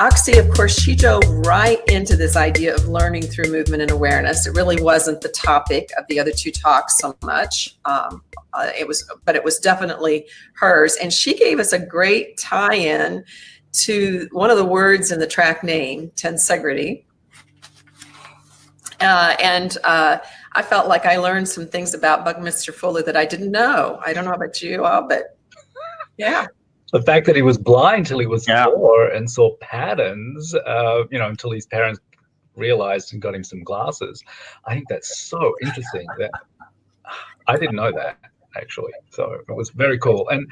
Oxy, of course, she dove right into this idea of learning through movement and awareness. It really wasn't the topic of the other two talks so much. But it was definitely hers. And she gave us a great tie-in to one of the words in the track name, tensegrity. I felt like I learned some things about Buckminster Fuller that I didn't know. I don't know about you all, but yeah. The fact that he was blind till he was 4 and saw patterns, until his parents realized and got him some glasses. I think that's so interesting. That I didn't know that, actually. So it was very cool. And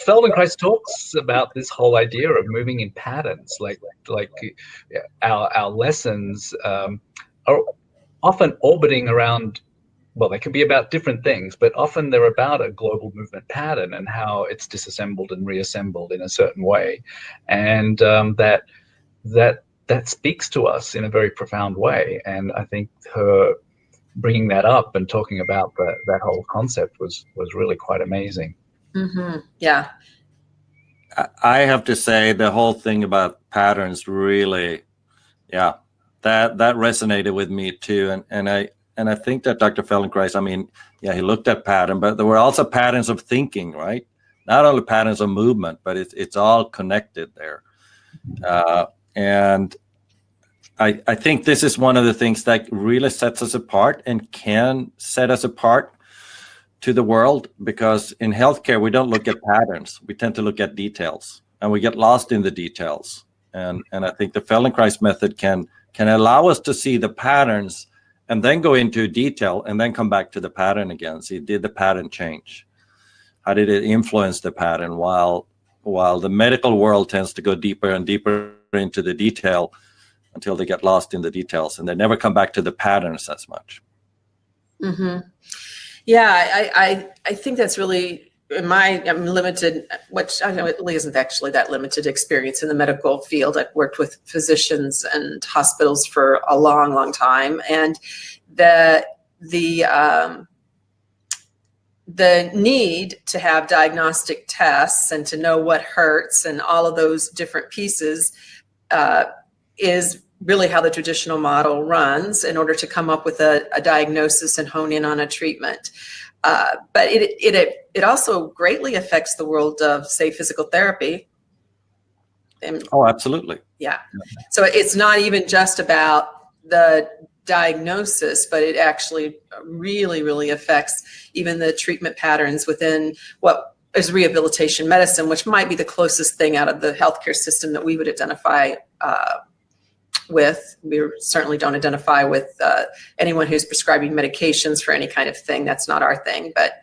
Feldenkrais talks about this whole idea of moving in patterns, like our lessons are often orbiting around. Well, they can be about different things, but often they're about a global movement pattern and how it's disassembled and reassembled in a certain way, and that speaks to us in a very profound way. And I think her bringing that up and talking about that whole concept was really quite amazing. Mm-hmm. Yeah, I have to say the whole thing about patterns really, that resonated with me too, and I think that Dr. Feldenkrais, he looked at pattern, but there were also patterns of thinking, right? Not only patterns of movement, but it's all connected there. And I think this is one of the things that really sets us apart and can set us apart to the world, because in healthcare, we don't look at patterns. We tend to look at details, and we get lost in the details. And I think the Feldenkrais method can allow us to see the patterns and then go into detail and then come back to the pattern again. See, did the pattern change? How did it influence the pattern? While the medical world tends to go deeper and deeper into the detail until they get lost in the details and they never come back to the patterns as much. Mm-hmm. Yeah, I think that's really, I'm limited, which I know it really isn't actually that limited experience in the medical field. I've worked with physicians and hospitals for a long, long time, and the need to have diagnostic tests and to know what hurts and all of those different pieces is really how the traditional model runs in order to come up with a diagnosis and hone in on a treatment. But it also greatly affects the world of, say, physical therapy. Oh, absolutely. Yeah. So it's not even just about the diagnosis, but it actually really, really affects even the treatment patterns within what is rehabilitation medicine, which might be the closest thing out of the healthcare system that we would identify with. We certainly don't identify with anyone who's prescribing medications for any kind of thing. That's not our thing, but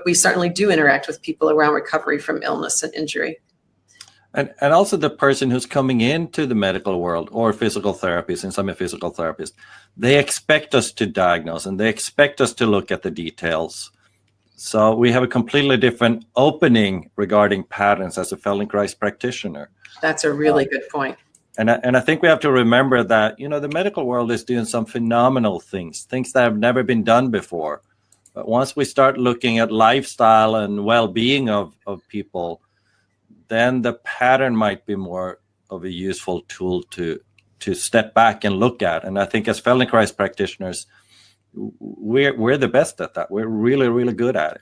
we certainly do interact with people around recovery from illness and injury. And also the person who's coming into the medical world or physical therapy, since I'm a physical therapist, they expect us to diagnose and they expect us to look at the details. So we have a completely different opening regarding patterns as a Feldenkrais practitioner. That's a really good point. And I think we have to remember that, the medical world is doing some phenomenal things that have never been done before. But once we start looking at lifestyle and well-being of people, then the pattern might be more of a useful tool to step back and look at. And I think as Feldenkrais practitioners, we're the best at that. We're really, really good at it.